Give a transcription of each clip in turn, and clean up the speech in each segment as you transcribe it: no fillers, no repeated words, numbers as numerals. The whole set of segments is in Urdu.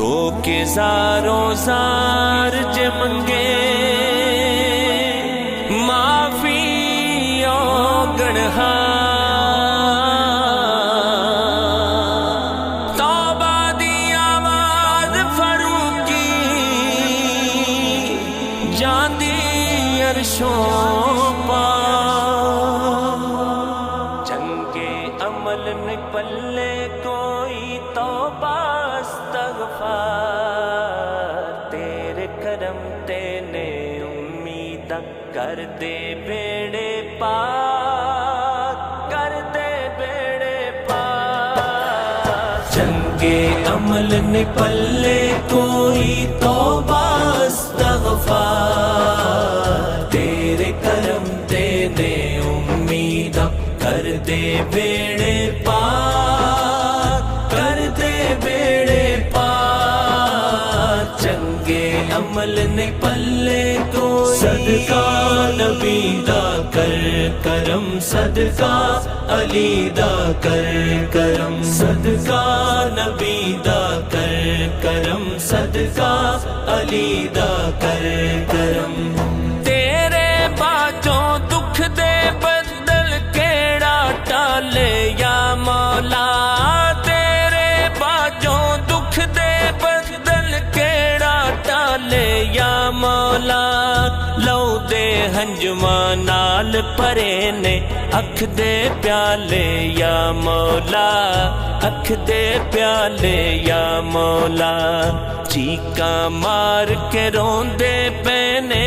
رو کے زاروں زار جے منگے معافی او گڑھا توبہ دی آواز فاروقی جاندی عرشوں پا جنگے عمل میں پلے کوئی توبہ استغفار تیرے کرم تے نے امید کر دے بیڑے پاک کر دے بیڑے پاک جنگے عمل نے پلے کوئی توبہ استغفار تیرے کرم تے نے امید کر دے بیڑے پاک کر دے بیڑے پاک چنگے عمل نے پلے کو صدقہ نبی دا کر کرم صدقہ علی دا کر کرم صدقہ نبی دا کر کرم صدقہ علی دا کر کرم تیرے باجوں دکھ دے بدل کیڑا ٹالے یا مولا تیرے باجوں دکھ دے بدل کیڑا ٹالے یا مولا لو دے ہنجواں نال پرے نے اکھ دے پیالے یا مولا اکھ دے پیالے یا مولا چیکاں مار کے روندے پینے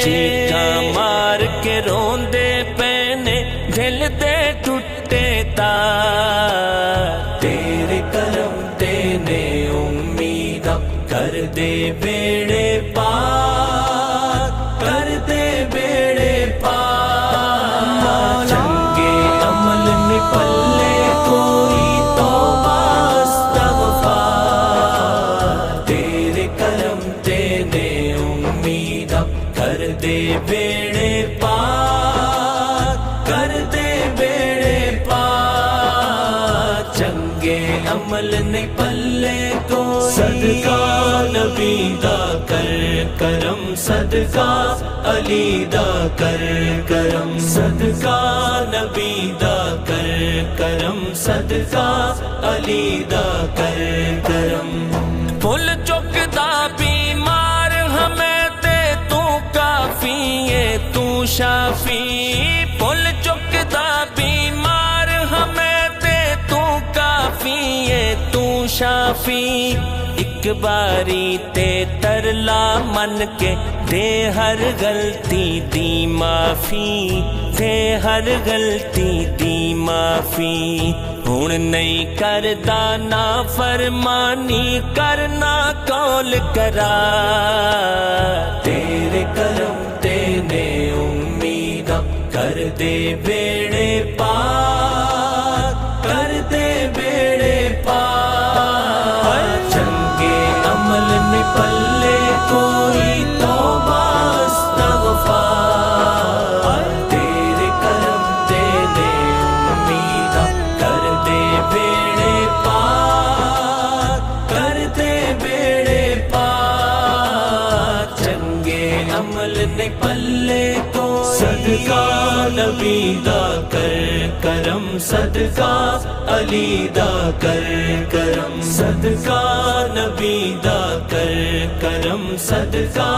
چیکاں مار کے روندے پینے دل دے ٹوٹے تار تیرے کرم تے نے امید کر دے بیڑے پاک کر دے بیڑے پاک چنگے عمل نے پلے کوئی توبہ استغفار تیرے کرم تے نے امید کر دے بیڑے پاک کر دے بیڑے پاک چنگے عمل نے پلے کو صدقہ نبی دا کر کرم صدقہ علی دا کر کرم صدقہ نبی دا کر کرم صدقہ علی دا کر کرم پھول چکدا بیمار ہمیں تے تو کافی ہے تو شافی پھول چکدا بیمار ہمیں تے تو کافی ہے تو شافی ایک باری تے ترلا من کے دے ہر غلطی دی معافی دے ہر غلطی دی معافی ہن نہیں کردا نا فرمانی کرنا قول کرا تیرے کرم تے نے امید کر دے بیڑے پاک کر دے بیڑے پاک چنگے عمل نے پلے کوئی توبہ استغفار تیرے کرم تے نے امید کر دے بیڑے پاک کر دے بیڑے پاک چنگے عمل نے پلے کو صدقہ نبی دا کر کرم صدقہ علی دا کر کرم صدقہ نبی دا کر کرم صدقہ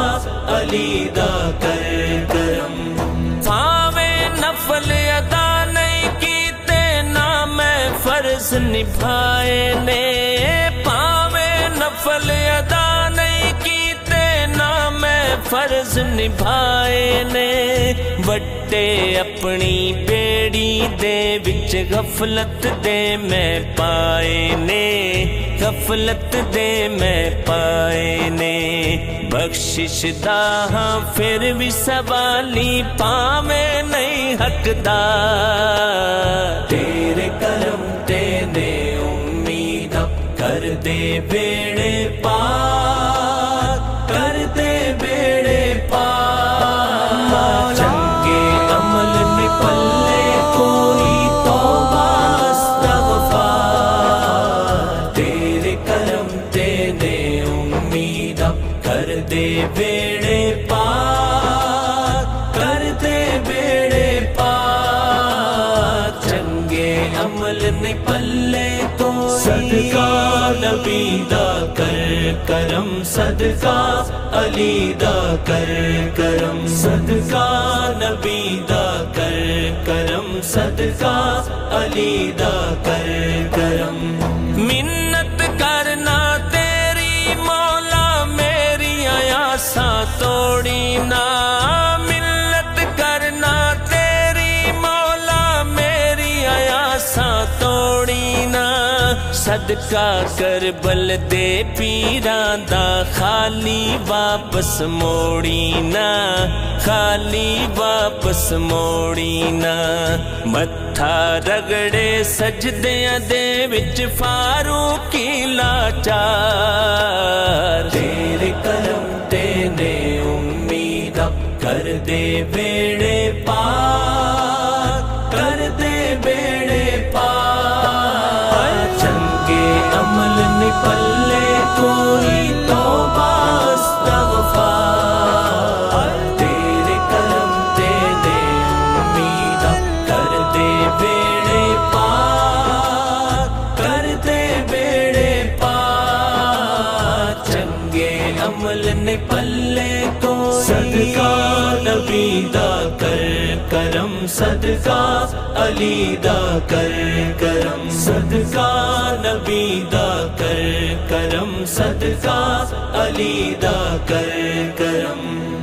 علی دا کر کرم پاویں نفل ادا نہیں کیتے نہ میں فرض نبھائے نے پاویں نفل ادا نہیں کیتے نہ میں فرض نبھائے نے وٹے اپنی بیڑی دے وچ غفلت دے میں پائے نے غفلت دے میں پائے نے بخشش دا ہاں پھر بھی سوالی پاویں نہیں حقدار تیرے کرم تے نے امید کر دے بیڑے پاک کر دے بیڑے پاک چنگے عمل میں پلے کوئی توبہ استغفار نبی دا کر کرم صدقہ علی دا کر کرم صدقہ نبی دا کر کرم صدقہ علی دا کر کرم منت کرنا تیری مولا میری آساں توڑی نہ منت کرنا تیری مولا میری آساں توڑی نہ صدقہ کربل دے پیراں دا خالی واپس موڑی نہ خالی واپس موڑی نہ متھا رگڑے سجدیاں دے وچ فاروقی لاچار تیرے کرم تے نے امید کر دے بیڑے پار کر دے بیڑے پار چنگے عمل نپلے کوئی توبہ استغفار تیرے کرم تے نے امید کر دے بیڑے پار کر دے بیڑے پار چنگے عمل نپلے کوئی صدقہ نبی دا کر کرم صدقہ علی دا کر کرم صدقہ نبی دا کر کرم صدقہ علی دا کر کرم